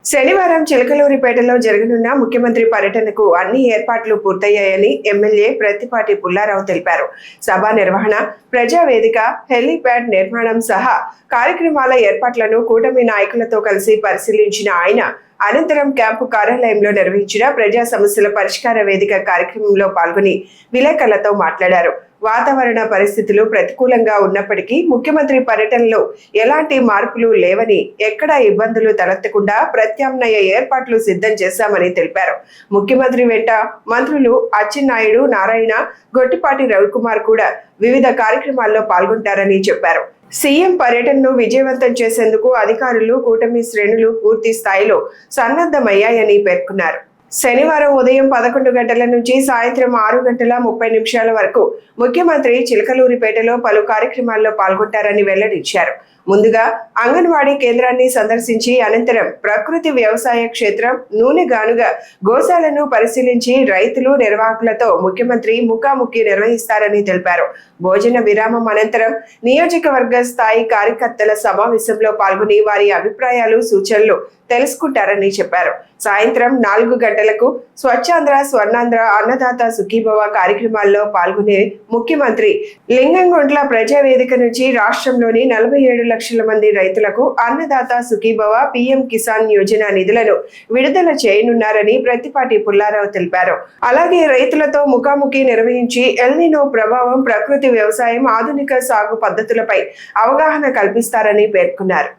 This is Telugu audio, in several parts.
శనివారం చిలకలూరిపేటలో జరగనున్న ముఖ్యమంత్రి పర్యటనకు అన్ని ఏర్పాట్లు పూర్తయ్యాయని ఎమ్మెల్యే ప్రత్తిపాటి పుల్లారావు తెలిపారు. సభ నిర్వహణ, ప్రజావేదిక, హెలీప్యాడ్ నిర్మాణం సహా కార్యక్రమాల ఏర్పాట్లను కూటమి నాయకులతో కలిసి పరిశీలించిన ఆయన అనంతరం క్యాంపు కార్యాలయంలో నిర్వహించిన ప్రజా సమస్యల పరిష్కార వేదిక కార్యక్రమంలో పాల్గొని విలేకరులతో మాట్లాడారు. వాతావరణ పరిస్థితులు ప్రతికూలంగా ఉన్నప్పటికీ ముఖ్యమంత్రి పర్యటనలో ఎలాంటి మార్పులు లేవని, ఎక్కడా ఇబ్బందులు తలెత్తకుండా ప్రత్యామ్నాయ ఏర్పాట్లు సిద్ధం చేశామని తెలిపారు. ముఖ్యమంత్రి వెంట మంత్రులు అచ్చెన్నాయుడు, నారాయణ, గొట్టిపాటి రవికుమార్ కూడా వివిధ కార్యక్రమాల్లో పాల్గొంటారని చెప్పారు. సీఎం పర్యటనను విజయవంతం చేసేందుకు అధికారులు, కూటమి శ్రేణులు పూర్తి స్థాయిలో సన్నద్ధమయ్యాయని పేర్కొన్నారు. శనివారం ఉదయం 11 గంటల నుంచి సాయంత్రం 6:30 వరకు ముఖ్యమంత్రి చిలకలూరిపేటలో పలు కార్యక్రమాల్లో పాల్గొంటారని వెల్లడించారు. ముందుగా అంగన్వాడీ కేంద్రాన్ని సందర్శించి అనంతరం ప్రకృతి వ్యవసాయ క్షేత్రం, నూనె గానుగ గోశాలను పరిశీలించి రైతులు, నిర్వాహకులతో ముఖ్యమంత్రి ముఖాముఖి నిర్వహిస్తారని తెలిపారు. భోజన విరామం అనంతరం నియోజకవర్గ స్థాయి కార్యకర్తల సమావేశంలో పాల్గొని వారి అభిప్రాయాలు, సూచనలు తెలుసుకుంటారని చెప్పారు. సాయంత్రం 4 గంటలకు స్వచ్ఛాంధ్ర, స్వర్ణాంధ్ర, అన్నదాత సుఖీభవ కార్యక్రమాల్లో పాల్గొనే ముఖ్యమంత్రి లింగంగుంట్ల ప్రజావేదిక నుంచి రాష్ట్రంలోని 47 లక్షల మంది రైతులకు అన్నదాత సుఖీభవ, పీఎం కిసాన్ యోజన నిధులను విడుదల చేయనున్నారని ప్రత్తిపాటి పుల్లారావు తెలిపారు. అలాగే రైతులతో ముఖాముఖి నిర్వహించి ఎల్నినో ప్రభావం, ప్రకృతి వ్యవసాయం, ఆధునిక సాగు పద్ధతులపై అవగాహన కల్పిస్తారని పేర్కొన్నారు.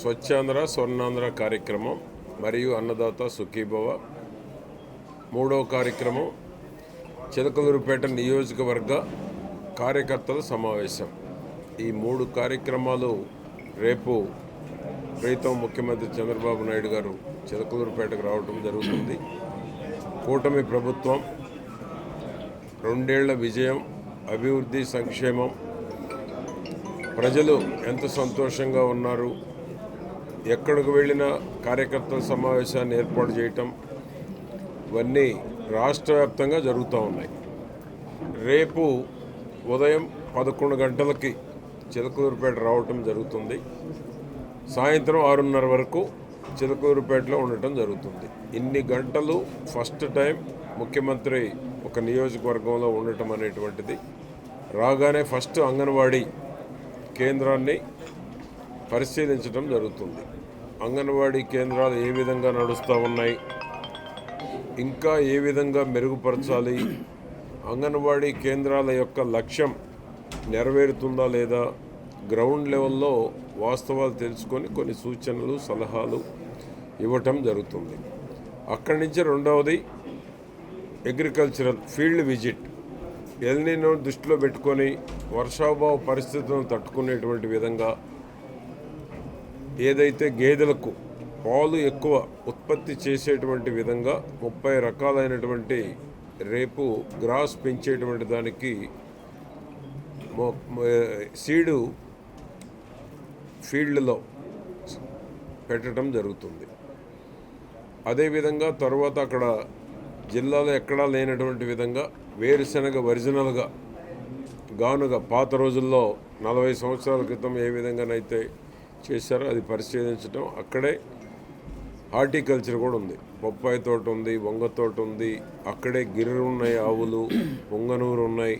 స్వచ్ఛాంధ్ర, స్వర్ణాంధ్ర కార్యక్రమం మరియు అన్నదాత సుఖీభవ, మూడవ కార్యక్రమం చిలకలూరిపేట నియోజకవర్గ కార్యకర్తల సమావేశం. ఈ 3 కార్యక్రమాలు రేపు ప్రీతం ముఖ్యమంత్రి చంద్రబాబు నాయుడు గారు చిలకలూరిపేటకు రావడం జరుగుతుంది. కూటమి ప్రభుత్వం 2 ఏళ్ల విజయం, అభివృద్ధి, సంక్షేమం, ప్రజలు ఎంత సంతోషంగా ఉన్నారు, ఎక్కడికి వెళ్ళినా కార్యకర్తల సమావేశాన్ని ఏర్పాటు చేయటం, ఇవన్నీ రాష్ట్ర వ్యాప్తంగా జరుగుతూ ఉన్నాయి. రేపు ఉదయం 11 గంటలకి చిలకలూరిపేట రావటం జరుగుతుంది. సాయంత్రం 6:30 వరకు చిలకలూరిపేటలో ఉండటం జరుగుతుంది. ఇన్ని గంటలు ఫస్ట్ టైం ముఖ్యమంత్రి ఒక నియోజకవర్గంలో ఉండటం అనేటువంటిది. రాగానే ఫస్ట్ అంగన్వాడీ కేంద్రాన్ని పరిశీలించడం జరుగుతుంది. అంగన్వాడీ కేంద్రాలు ఏ విధంగా నడుస్తూ ఉన్నాయి, ఇంకా ఏ విధంగా మెరుగుపరచాలి, అంగన్వాడీ కేంద్రాల యొక్క లక్ష్యం నెరవేరుతుందా లేదా, గ్రౌండ్ లెవెల్లో వాస్తవాలు తెలుసుకొని కొన్ని సూచనలు, సలహాలు ఇవ్వటం జరుగుతుంది. అక్కడి నుంచి రెండవది అగ్రికల్చరల్ ఫీల్డ్ విజిట్. ఎల్నినో దృష్టిలో పెట్టుకొని వర్షాభావ పరిస్థితులను తట్టుకునేటువంటి విధంగా, ఏదైతే గేదెలకు పాలు ఎక్కువ ఉత్పత్తి చేసేటువంటి విధంగా 30 రకాలైనటువంటి రేపు గ్రాస్ పెంచేటువంటి దానికి సీడు ఫీల్డ్లో పెట్టడం జరుగుతుంది. అదేవిధంగా తర్వాత అక్కడ జిల్లాలో ఎక్కడా లేనటువంటి విధంగా వేరుశనగ ఒరిజినల్గా గానుగ పాత రోజుల్లో 40 సంవత్సరాల క్రితం ఏ విధంగానైతే చేశారో అది పరిశీలించడం. అక్కడే హార్టికల్చర్ కూడా ఉంది, బొప్పాయి తోట ఉంది, వంగ తోట ఉంది, అక్కడే గిర్రెలు ఉన్నాయి, ఆవులు, పొంగనూరు ఉన్నాయి.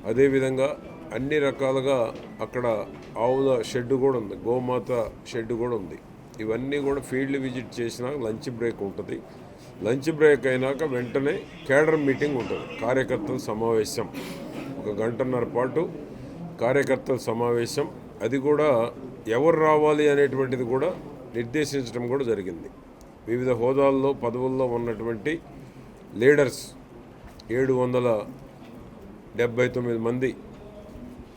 అదేవిధంగా అన్ని రకాలుగా అక్కడ ఆవుల షెడ్ కూడా ఉంది, గోమాత షెడ్ కూడా ఉంది. ఇవన్నీ కూడా ఫీల్డ్ విజిట్ చేసినాక లంచ్ బ్రేక్ ఉంటుంది. లంచ్ బ్రేక్ అయినాక వెంటనే కేడర్ మీటింగ్ ఉంటుంది, కార్యకర్తల సమావేశం. 1 గంటన్నర పాటు కార్యకర్తల సమావేశం. అది కూడా ఎవరు రావాలి అనేటువంటిది కూడా నిర్దేశించడం కూడా జరిగింది. వివిధ హోదాల్లో, పదవుల్లో ఉన్నటువంటి లీడర్స్ 779 మంది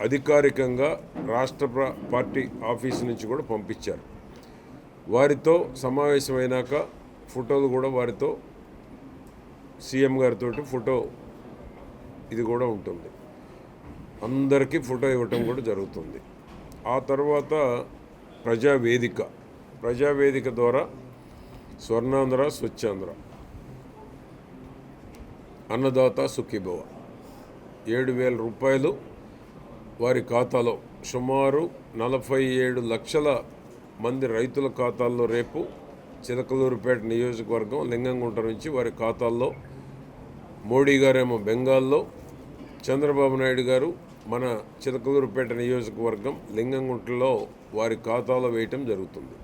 అధికారికంగా రాష్ట్ర పార్టీ ఆఫీసు నుంచి కూడా పంపించారు. వారితో సమావేశమైనాక ఫోటోలు కూడా వారితో సీఎం గారితో ఫోటో ఇది కూడా ఉంటుంది. అందరికీ ఫోటో ఇవ్వటం కూడా జరుగుతుంది. ఆ తర్వాత ప్రజావేదిక ద్వారా స్వర్ణాంధ్ర, స్వచ్ఛాంధ్ర, అన్నదాత సుఖీభవ 7,000 రూపాయలు వారి ఖాతాలో సుమారు 47 లక్షల మంది రైతుల ఖాతాల్లో రేపు చిలకలూరుపేట నియోజకవర్గం లింగంగుంట నుంచి వారి ఖాతాల్లో, మోడీ గారేమో బెంగాల్లో, చంద్రబాబు నాయుడు గారు మన చిలకలూరుపేట నియోజకవర్గం లింగంగుంటలో వారి ఖాతాలో వేయటం జరుగుతుంది.